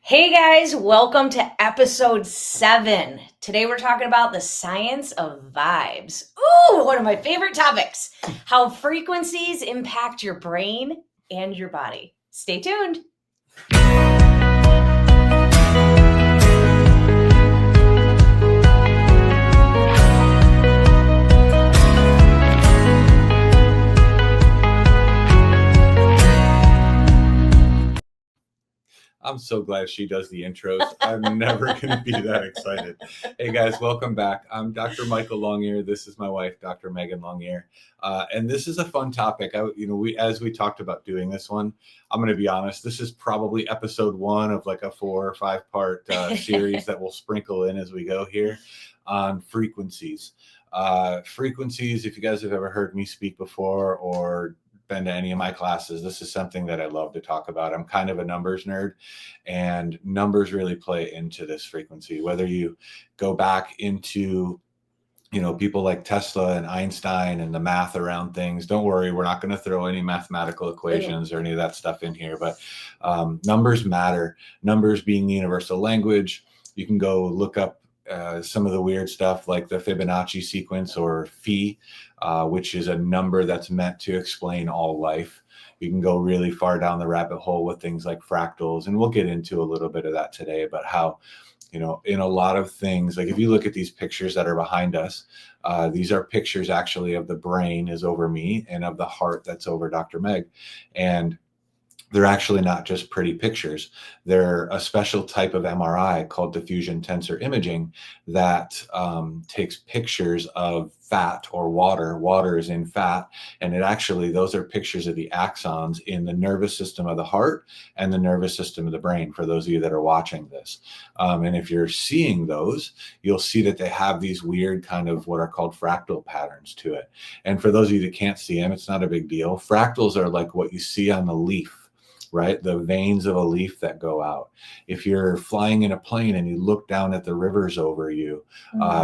Hey guys, welcome to episode 7. Today we're talking about the science of vibes. Ooh, one of my favorite topics. How frequencies impact your brain and your body. Stay tuned. I'm so glad she does the intros. I'm never going to be that excited. Hey guys, welcome back. I'm Dr. Michael Longyear. This is my wife, Dr. Meaghan Dr. And this is a fun topic. As we talked about doing this one, I'm going to be honest. This is probably episode 1 of like a 4 or 5 part series that we'll sprinkle in as we go here on frequencies. Frequencies, if you guys have ever heard me speak before or been to any of my classes, this is something that I love to talk about. I'm kind of a numbers nerd, and numbers really play into this frequency. Whether you go back into people like Tesla and Einstein and the math around things, don't worry, we're not going to throw any mathematical equations or any of that stuff in here, but numbers matter. Numbers being the universal language. You can go look up some of the weird stuff like the Fibonacci sequence or phi, which is a number that's meant to explain all life. You can go really far down the rabbit hole with things like fractals, and we'll get into a little bit of that today, but how, in a lot of things, like if you look at these pictures that are behind us, these are pictures actually of the brain is over me and of the heart that's over Dr. Meg. And they're actually not just pretty pictures. They're a special type of MRI called diffusion tensor imaging that takes pictures of fat or water. Water is in fat, and those are pictures of the axons in the nervous system of the heart and the nervous system of the brain, for those of you that are watching this. And if you're seeing those, you'll see that they have these weird kind of what are called fractal patterns to it. And for those of you that can't see them, it's not a big deal. Fractals are like what you see on the leaf, right? The veins of a leaf that go out. If you're flying in a plane and you look down at the rivers over you,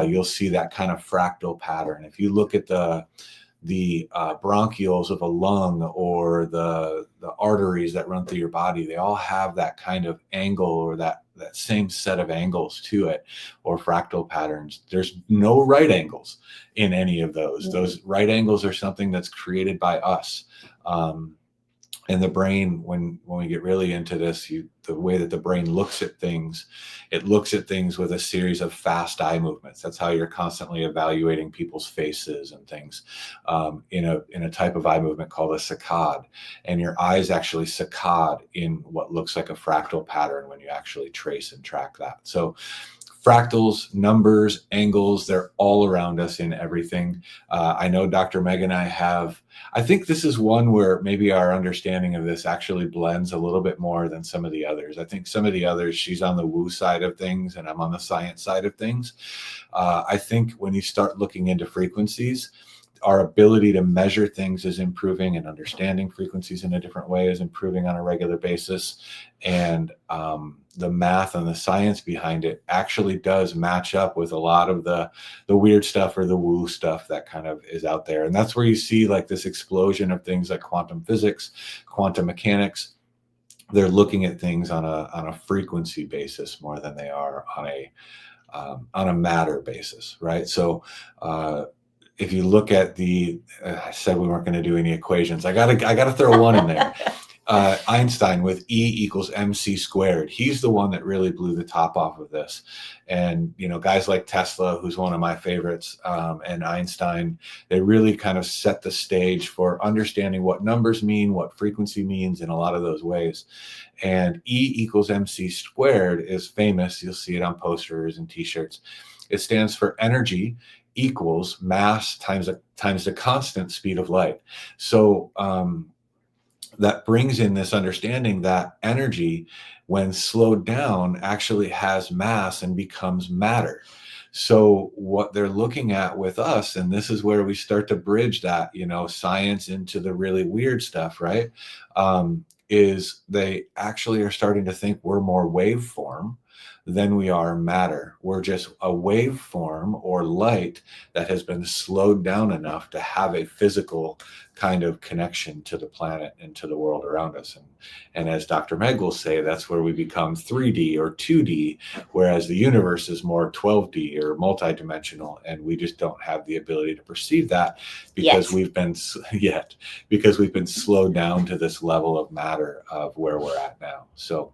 you'll see that kind of fractal pattern. If you look at the bronchioles of a lung or the arteries that run through your body, they all have that kind of angle or that same set of angles to it, or fractal patterns. There's no right angles in any of those. Those right angles are something that's created by us. And the brain, when we get really into this, the way that the brain looks at things, it looks at things with a series of fast eye movements. That's how you're constantly evaluating people's faces and things in a type of eye movement called a saccade. And your eyes actually saccade in what looks like a fractal pattern when you actually trace and track that. So fractals, numbers, angles, they're all around us in everything. I know Dr. Meg and I think this is one where maybe our understanding of this actually blends a little bit more than some of the others. I think some of the others, she's on the woo side of things and I'm on the science side of things. I think when you start looking into frequencies, our ability to measure things is improving, and understanding frequencies in a different way is improving on a regular basis. And the math and the science behind it actually does match up with a lot of the weird stuff or the woo stuff that kind of is out there. And that's where you see like this explosion of things like quantum physics, quantum mechanics. They're looking at things on a frequency basis more than they are on a matter basis, right? So if you look at I said we weren't going to do any equations. I gotta throw one in there. Einstein with E = mc squared. He's the one that really blew the top off of this. And, guys like Tesla, who's one of my favorites, and Einstein, they really kind of set the stage for understanding what numbers mean, what frequency means in a lot of those ways. And E = mc squared is famous. You'll see it on posters and t-shirts. It stands for energy equals mass times the constant speed of light. So that brings in this understanding that energy, when slowed down, actually has mass and becomes matter. So what they're looking at with us, and this is where we start to bridge that, science into the really weird stuff, right? Is they actually are starting to think we're more waveform. form than we are matter. We're just a waveform or light that has been slowed down enough to have a physical kind of connection to the planet and to the world around us. And as Dr. Meg will say, that's where we become 3D or 2D, whereas the universe is more 12D or multidimensional, and we just don't have the ability to perceive that because we've been slowed down to this level of matter of where we're at now. So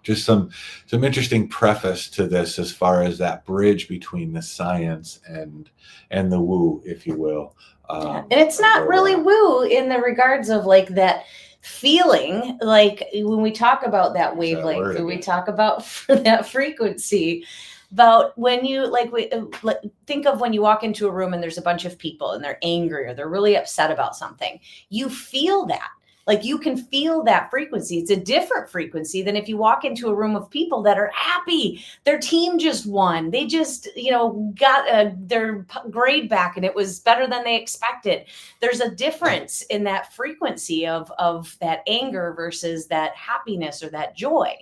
just some interesting preface to this as far as that bridge between the science and the woo, if you will. And it's not really woo in the regards of like that feeling, like when we talk about that wavelength, when we talk about that frequency, about when you think of when you walk into a room and there's a bunch of people and they're angry or they're really upset about something, you feel that. Like you can feel that frequency. It's a different frequency than if you walk into a room of people that are happy. Their team just won. They just, got their grade back and it was better than they expected. There's a difference in that frequency of that anger versus that happiness or that joy.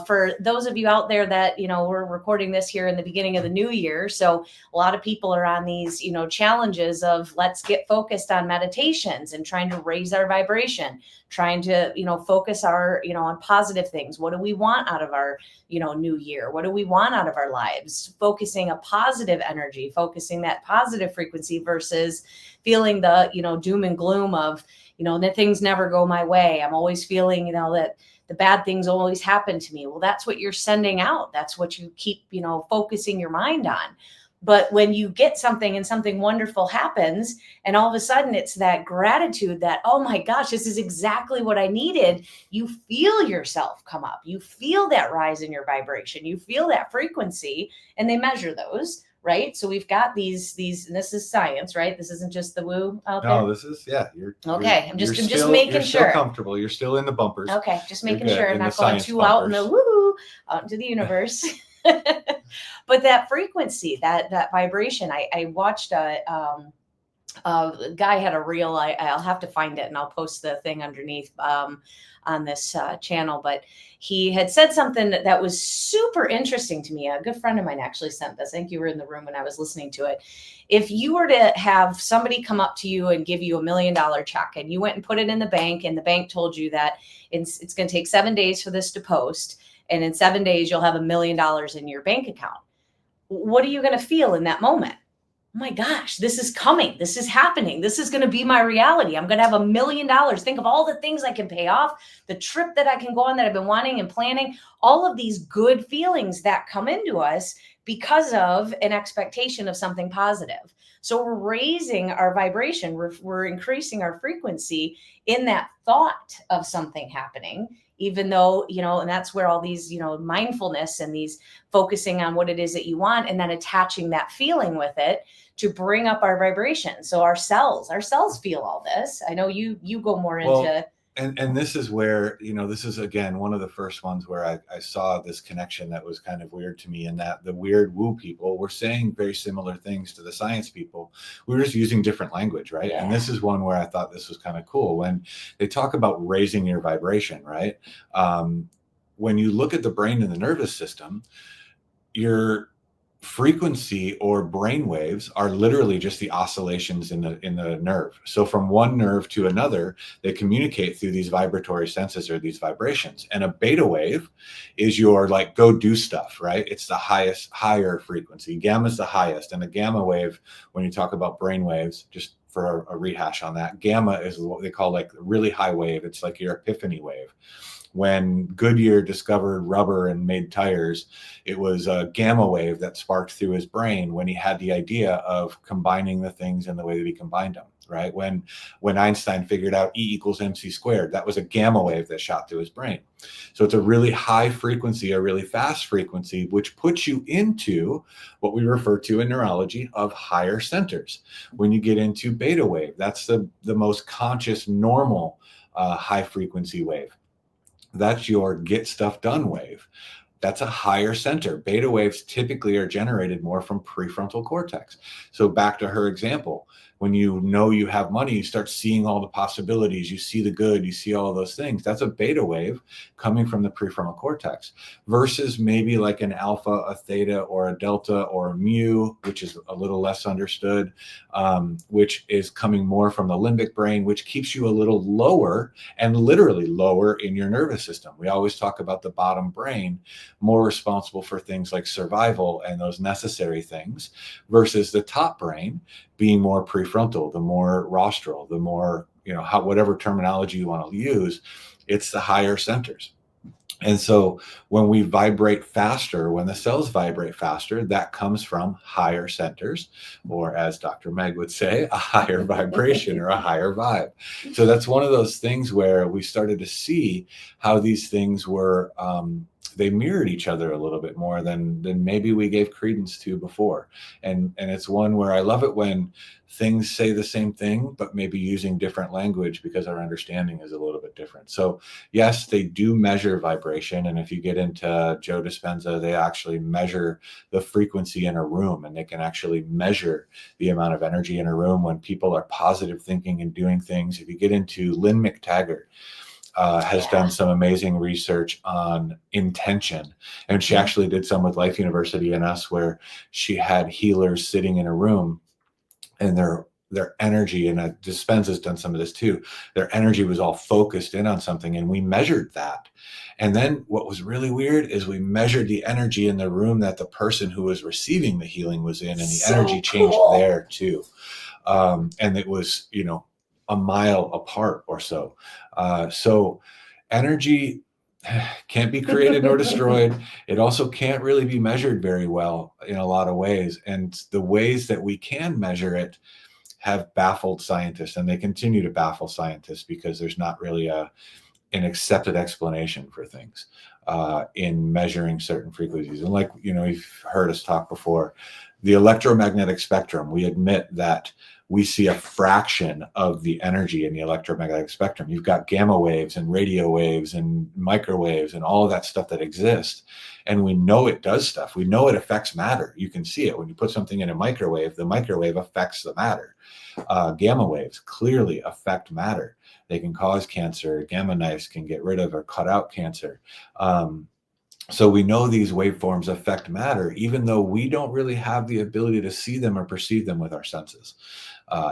For those of you out there that, we're recording this here in the beginning of the new year. So a lot of people are on these, challenges of let's get focused on meditations and trying to raise our vibration, trying to, focus our, on positive things. What do we want out of our, new year? What do we want out of our lives? Focusing a positive energy, focusing that positive frequency versus feeling the, doom and gloom of, that things never go my way. I'm always feeling, that the bad things always happen to me. Well, that's what you're sending out. That's what you keep, focusing your mind on. But when you get something and something wonderful happens, and all of a sudden it's that gratitude that, oh my gosh, this is exactly what I needed. You feel yourself come up. You feel that rise in your vibration. You feel that frequency, and they measure those. Right. So we've got these, and this is science, right? This isn't just the woo out there. No, this is, you're okay. I'm just making you're sure. Still comfortable. You're still in the bumpers. Okay. Just making sure I'm not going too out in the out into the universe. But that frequency, that vibration, I watched a guy had a reel. I'll have to find it and I'll post the thing underneath on this channel. But he had said something that was super interesting to me. A good friend of mine actually sent this. I think you were in the room when I was listening to it. If you were to have somebody come up to you and give you $1 million check and you went and put it in the bank and the bank told you that it's going to take 7 days for this to post, and in 7 days you'll have $1 million in your bank account, what are you going to feel in that moment? Oh my gosh, this is coming. This is happening. This is going to be my reality. I'm going to have $1 million. Think of all the things I can pay off, the trip that I can go on that I've been wanting and planning, all of these good feelings that come into us because of an expectation of something positive. So we're raising our vibration. We're increasing our frequency in that thought of something happening, even though, and that's where all these, mindfulness and these focusing on what it is that you want and then attaching that feeling with it to bring up our vibration. So our cells feel all this. I know you go more into. And this is where, this is, again, one of the first ones where I saw this connection that was kind of weird to me, and that the weird woo people were saying very similar things to the science people. We were just using different language, right? Yeah. And this is one where I thought this was kind of cool. When they talk about raising your vibration, right? When you look at the brain and the nervous system, your frequency or brain waves are literally just the oscillations in the nerve. So from one nerve to another, they communicate through these vibratory senses or these vibrations. And a beta wave is your like go do stuff, right? It's the higher frequency. Gamma is the highest. And the gamma wave, when you talk about brain waves, just for a rehash on that, gamma is what they call like a really high wave. It's like your epiphany wave. When Goodyear discovered rubber and made tires, it was a gamma wave that sparked through his brain when he had the idea of combining the things in the way that he combined them, right? When Einstein figured out E equals MC squared, that was a gamma wave that shot through his brain. So it's a really high frequency, a really fast frequency, which puts you into what we refer to in neurology of higher centers. When you get into beta wave, that's the most conscious, normal high frequency wave. That's your get stuff done wave. That's a higher center. Beta waves typically are generated more from prefrontal cortex. So back to her example, when you know you have money, you start seeing all the possibilities, you see the good, you see all those things. That's a beta wave coming from the prefrontal cortex, versus maybe like an alpha, a theta, or a delta, or a mu, which is a little less understood, which is coming more from the limbic brain, which keeps you a little lower, and literally lower in your nervous system. We always talk about the bottom brain, more responsible for things like survival and those necessary things, versus the top brain being more prefrontal, the more rostral, the more, whatever terminology you want to use, it's the higher centers. And so when we vibrate faster, when the cells vibrate faster, that comes from higher centers, or as Dr. Meg would say, a higher vibration or a higher vibe. So that's one of those things where we started to see how these things were, they mirrored each other a little bit more than maybe we gave credence to before. And it's one where I love it when things say the same thing, but maybe using different language, because our understanding is a little bit different. So yes, they do measure vibration. And if you get into Joe Dispenza, they actually measure the frequency in a room, and they can actually measure the amount of energy in a room when people are positive thinking and doing things. If you get into Lynn McTaggart, has done some amazing research on intention. And she actually did some with Life University and us, where she had healers sitting in a room, and their energy, and Dispenza's done some of this too, their energy was all focused in on something, and we measured that. And then what was really weird is we measured the energy in the room that the person who was receiving the healing was in, and the energy changed there too. And it was, a mile apart or so. So energy can't be created nor destroyed. It also can't really be measured very well in a lot of ways. And the ways that we can measure it have baffled scientists, and they continue to baffle scientists, because there's not really an accepted explanation for things in measuring certain frequencies. And like, you've heard us talk before, the electromagnetic spectrum, we admit that we see a fraction of the energy in the electromagnetic spectrum. You've got gamma waves and radio waves and microwaves and all of that stuff that exists. And we know it does stuff. We know it affects matter. You can see it when you put something in a microwave, the microwave affects the matter. Gamma waves clearly affect matter. They can cause cancer. Gamma knives can get rid of or cut out cancer. So we know these waveforms affect matter, even though we don't really have the ability to see them or perceive them with our senses,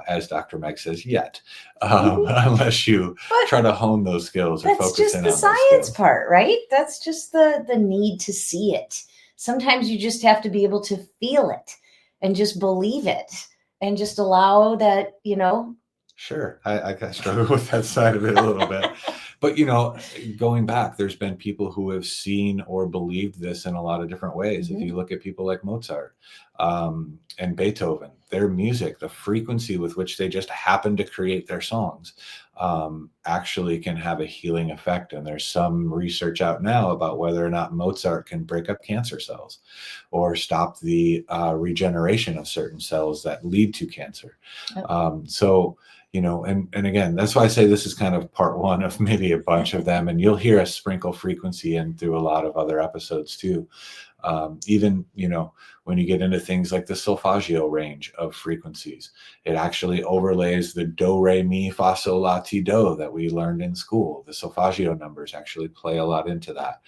as Dr. Meg says, yet, unless you try to hone those skills or focus in on those skills. That's just the science part, right? That's just the need to see it. Sometimes you just have to be able to feel it and just believe it and just allow that, Sure. I struggle with that side of it a little bit. But, going back, there's been people who have seen or believed this in a lot of different ways. If you look at people like Mozart and Beethoven, their music, the frequency with which they just happen to create their songs actually can have a healing effect. And there's some research out now about whether or not Mozart can break up cancer cells or stop the regeneration of certain cells that lead to cancer. So, and again, that's why I say this is kind of part one of maybe a bunch of them. And you'll hear us sprinkle frequency in through a lot of other episodes too. Even, when you get into things like the solfeggio range of frequencies, it actually overlays the do, re, mi, fa, sol, la, ti, do that we learned in school. The solfeggio numbers actually play a lot into that.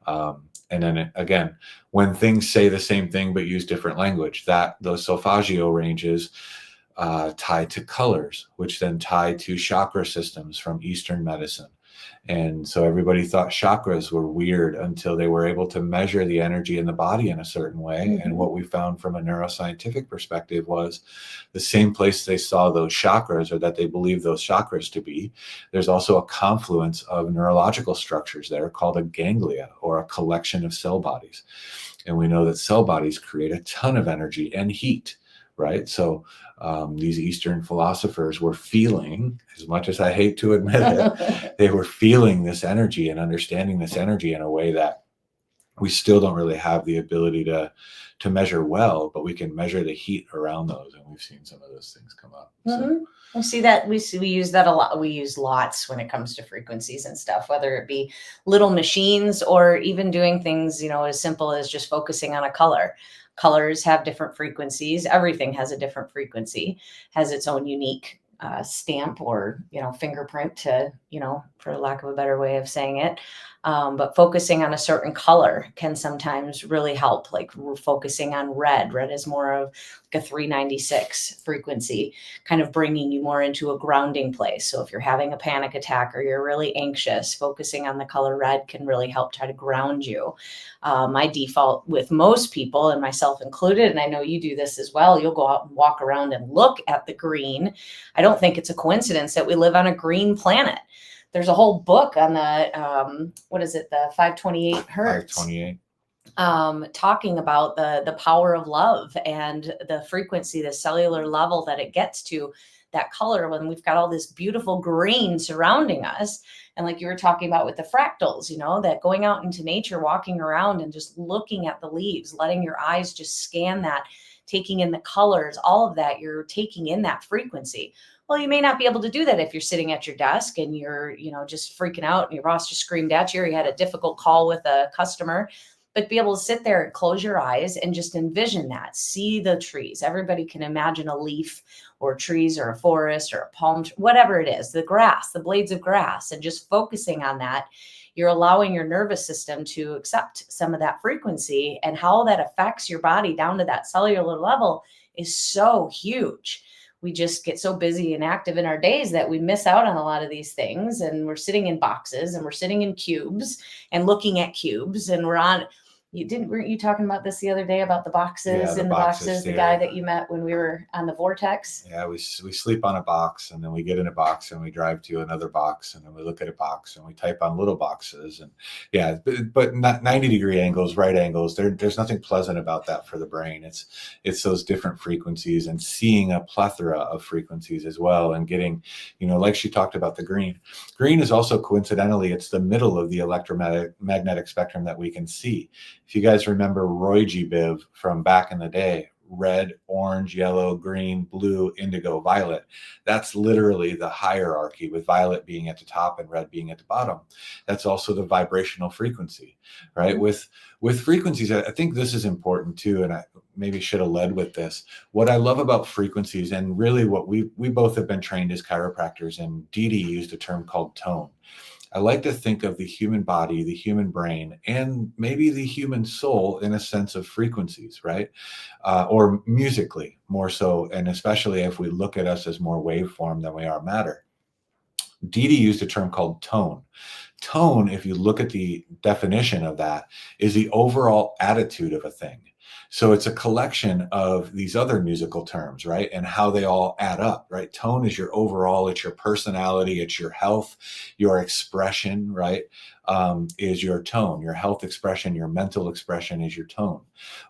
And then again, when things say the same thing but use different language, those solfeggio ranges tie to colors, which then tie to chakra systems from Eastern medicine. And so everybody thought chakras were weird until they were able to measure the energy in the body in a certain way. And what we found from a neuroscientific perspective was the same place they saw those chakras, or that they believed those chakras to be, there's also a confluence of neurological structures there called a ganglia, or a collection of cell bodies. And we know that cell bodies create a ton of energy and heat, right? So these Eastern philosophers were feeling, as much as I hate to admit it, they were feeling this energy and understanding this energy in a way that we still don't really have the ability to measure well, but we can measure the heat around those. And we've seen some of those things come up. So. I see that we use that a lot. We use lots when it comes to frequencies and stuff, whether it be little machines or even doing things, as simple as just focusing on a color. Colors have different frequencies. Everything has a different frequency, has its own unique stamp or, fingerprint to, for lack of a better way of saying it. But focusing on a certain color can sometimes really help. Like we're focusing on red. Red is more of like a 396 frequency, kind of bringing you more into a grounding place. So if you're having a panic attack or you're really anxious, focusing on the color red can really help try to ground you. My default with most people, and myself included, and I know you do this as well, you'll go out and walk around and look at the green. I don't think it's a coincidence that we live on a green planet. There's a whole book on the, the 528 hertz. 528. Talking about the power of love and the frequency, the cellular level that it gets to, that color when we've got all this beautiful green surrounding us. And like you were talking about with the fractals, that going out into nature, walking around and just looking at the leaves, letting your eyes just scan that, taking in the colors, all of that, you're taking in that frequency. Well, you may not be able to do that if you're sitting at your desk and you're, just freaking out and your boss just screamed at you or you had a difficult call with a customer. But be able to sit there and close your eyes and just envision that. See the trees. Everybody can imagine a leaf or trees or a forest or a palm, whatever it is, the grass, the blades of grass, and just focusing on that. You're allowing your nervous system to accept some of that frequency, and how that affects your body down to that cellular level is so huge. We just get so busy and active in our days that we miss out on a lot of these things. And we're sitting in boxes and we're sitting in cubes and looking at cubes. And weren't you talking about this the other day about the boxes and the boxes, the guy that you met when we were on the vortex? Yeah, we sleep on a box, and then we get in a box and we drive to another box, and then we look at a box and we type on little boxes. And yeah, but not 90-degree angles, right angles. There's nothing pleasant about that for the brain. It's those different frequencies and seeing a plethora of frequencies as well, and getting, like she talked about the green. Green is also coincidentally, it's the middle of the electromagnetic spectrum that we can see. If you guys remember Roy G. Biv from back in the day, red, orange, yellow, green, blue, indigo, violet. That's literally the hierarchy, with violet being at the top and red being at the bottom. That's also the vibrational frequency, right? With frequencies, I think this is important too, and I maybe should have led with this. What I love about frequencies, and really what we both have been trained as chiropractors, and Dee Dee used a term called tone. I like to think of the human body, the human brain, and maybe the human soul in a sense of frequencies, right? Or musically more so, and especially if we look at us as more waveform than we are matter. Dee Dee used a term called tone. Tone, if you look at the definition of that, is the overall attitude of a thing. So it's a collection of these other musical terms, right? And how they all add up, right? Tone is your overall, it's your personality, it's your health, your expression, right? Is your tone. Your health expression, your mental expression is your tone.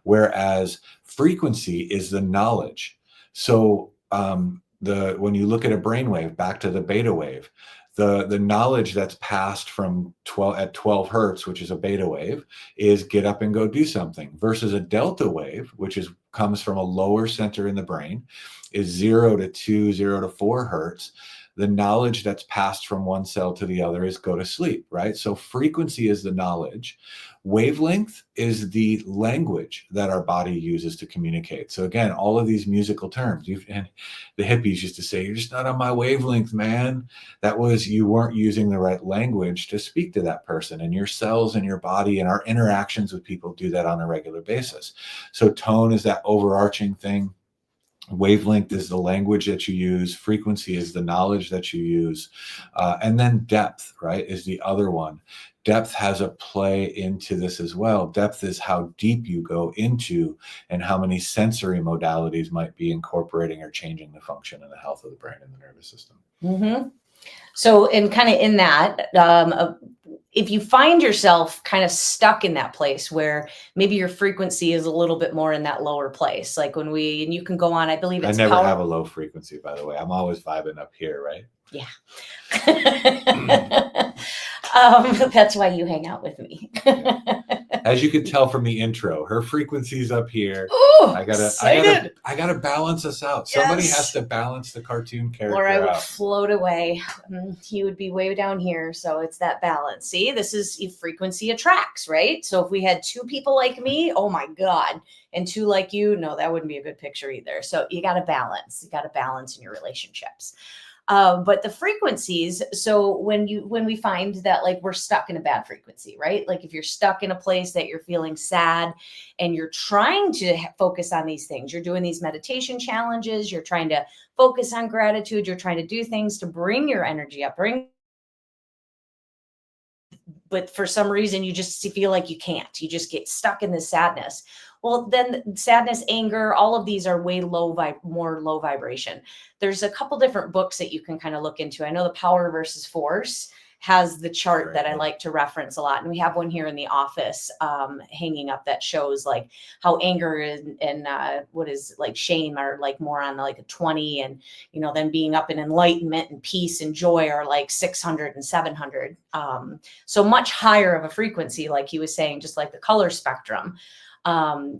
Whereas frequency is the knowledge. So when you look at a brainwave, back to the beta wave, the knowledge that's passed from 12 hertz, which is a beta wave, is get up and go do something, versus a delta wave, which comes from a lower center in the brain, is 0 to 2, 0 to 4 hertz. The knowledge that's passed from one cell to the other is go to sleep, right? So frequency is the knowledge. Wavelength is the language that our body uses to communicate. So again, all of these musical terms, and the hippies used to say, you're just not on my wavelength, man. That was, you weren't using the right language to speak to that person, and your cells and your body and our interactions with people do that on a regular basis. So tone is that overarching thing. Wavelength is the language that you use. Frequency is the knowledge that you use. And then depth, right, is the other one. Depth has a play into this as well. Depth is how deep you go into and how many sensory modalities might be incorporating or changing the function and the health of the brain and the nervous system. Mm-hmm. So, and kind of in that, if you find yourself kind of stuck in that place where maybe your frequency is a little bit more in that lower place, like and you can go on, I believe it's I never have a low frequency, by the way. I'm always vibing up here, right? Yeah. That's why you hang out with me. Yeah. as you could tell from the intro, her frequency's up here. Oh, I gotta balance us out. Somebody has to balance the cartoon character or I would out. float away. He would be way down here. So it's that balance. See, this is frequency attracts, right? So if we had two people like me, oh my God, and two like you, no, that wouldn't be a good picture either. So you got to balance. You got to balance in your relationships. But the frequencies, so when we find that like we're stuck in a bad frequency, right? Like if you're stuck in a place that you're feeling sad and you're trying to focus on these things, you're doing these meditation challenges, you're trying to focus on gratitude, you're trying to do things to bring your energy up, but for some reason you just feel like you can't. You just get stuck in this sadness. Well, then sadness, anger, all of these are way more low vibration. There's a couple different books that you can kind of look into. I know the Power versus Force has the chart that I like to reference a lot. And we have one here in the office hanging up that shows like how anger and what is like shame are like more on like a 20, and, you know, then being up in enlightenment and peace and joy are like 600 and 700. So much higher of a frequency, like he was saying, just like the color spectrum.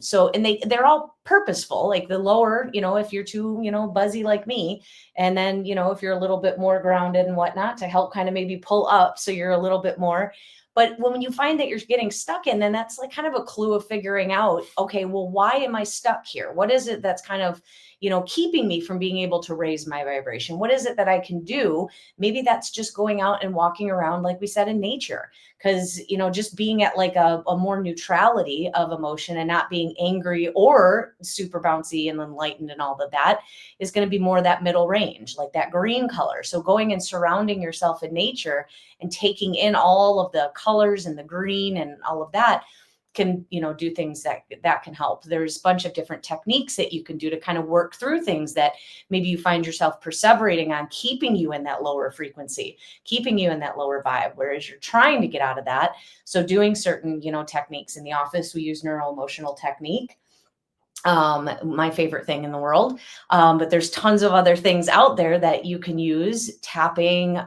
So, and they're all purposeful, like the lower, you know, if you're too, you know, buzzy like me, and then, you know, if you're a little bit more grounded and whatnot to help kind of maybe pull up. So you're a little bit more, but when you find that you're getting stuck in, then that's like kind of a clue of figuring out, okay, well, why am I stuck here? What is it that's kind of, you know, keeping me from being able to raise my vibration? What is it that I can do? Maybe that's just going out and walking around, like we said, in nature. Because, you know, just being at like a more neutrality of emotion and not being angry or super bouncy and enlightened and all of that is going to be more that middle range, like that green color. So going and surrounding yourself in nature and taking in all of the colors and the green and all of that can, you know, do things that can help. There's a bunch of different techniques that you can do to kind of work through things that maybe you find yourself perseverating on, keeping you in that lower frequency, keeping you in that lower vibe, whereas you're trying to get out of that. So doing certain, you know, techniques. In the office, we use neuro-emotional technique. My favorite thing in the world. But there's tons of other things out there that you can use, tapping,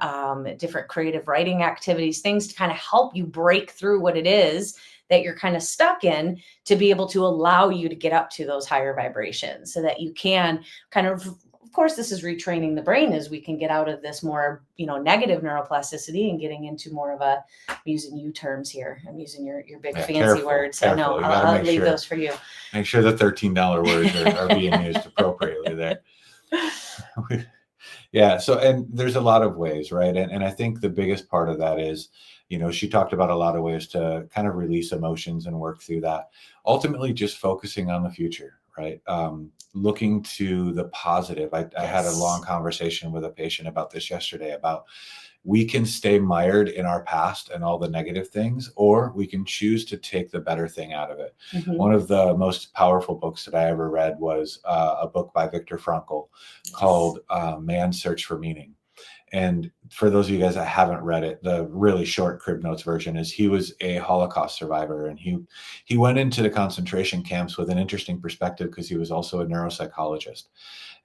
different creative writing activities, things to kind of help you break through what it is that you're kind of stuck in, to be able to allow you to get up to those higher vibrations so that you can kind of course, this is retraining the brain as we can get out of this more, you know, negative neuroplasticity and getting into more of a, I'm using you terms here. I'm using your big fancy words. Careful. I know. I'll leave those for you. Make sure the $13 words are being used appropriately there. Yeah. So, and there's a lot of ways, right? And I think the biggest part of that is, you know, she talked about a lot of ways to kind of release emotions and work through that. Ultimately, just focusing on the future, right? Looking to the positive. I had a long conversation with a patient about this yesterday, about we can stay mired in our past and all the negative things, or we can choose to take the better thing out of it. Mm-hmm. One of the most powerful books that I ever read was a book by Viktor Frankl called Man's Search for Meaning. And for those of you guys that haven't read it, the really short Crib Notes version is he was a Holocaust survivor, and he went into the concentration camps with an interesting perspective because he was also a neuropsychologist.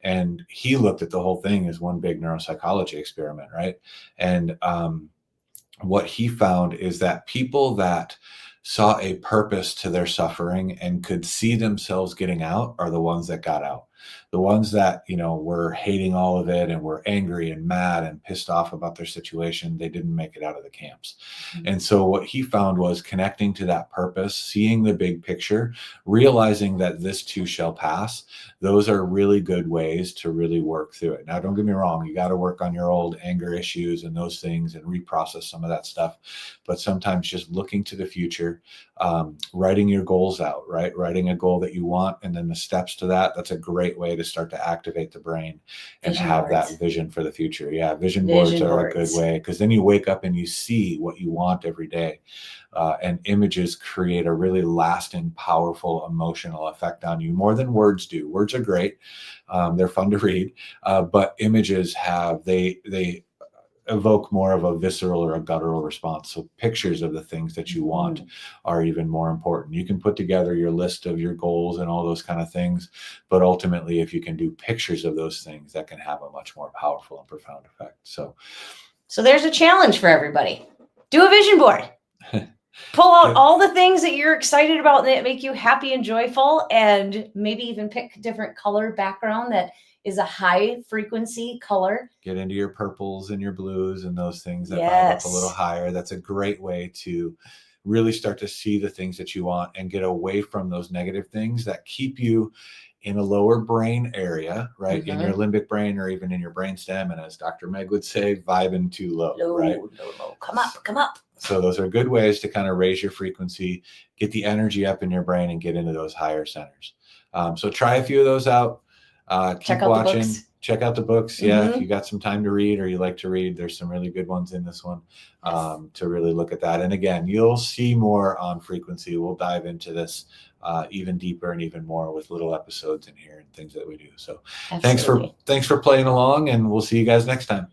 And he looked at the whole thing as one big neuropsychology experiment, right? And what he found is that people that saw a purpose to their suffering and could see themselves getting out are the ones that got out. The ones that, you know, were hating all of it and were angry and mad and pissed off about their situation, they didn't make it out of the camps. Mm-hmm. And so what he found was connecting to that purpose, seeing the big picture, realizing that this too shall pass. Those are really good ways to really work through it. Now, don't get me wrong, you got to work on your old anger issues and those things and reprocess some of that stuff. But sometimes just looking to the future, writing your goals out, right? Writing a goal that you want, and then the steps to that. That's a great way to start to activate the brain and have that vision for the future. Yeah, vision boards are a good way, because then you wake up and you see what you want every day. And images create a really lasting, powerful emotional effect on you, more than words do. Words are great. They're fun to read, but images they evoke more of a visceral or a guttural response. So pictures of the things that you want are even more important. You can put together your list of your goals and all those kind of things, but ultimately, if you can do pictures of those things, that can have a much more powerful and profound effect. So there's a challenge for everybody. Do a vision board. Pull out all the things that you're excited about that make you happy and joyful, and maybe even pick different color background that is a high frequency color. Get into your purples and your blues and those things that vibe up a little Yes. higher. That's a great way to really start to see the things that you want and get away from those negative things that keep you in a lower brain area, right? In your limbic brain or even in your brainstem. And as Dr. Meg would say, vibing too low, right? Low. Come up, come up. So those are good ways to kind of raise your frequency, get the energy up in your brain and get into those higher centers. So try a few of those out. Keep watching. Check out the books. Yeah, if you got some time to read or you like to read, there's some really good ones in this one to really look at that. And again, you'll see more on frequency. We'll dive into this even deeper and even more with little episodes in here and things that we do. So thanks for playing along, and we'll see you guys next time.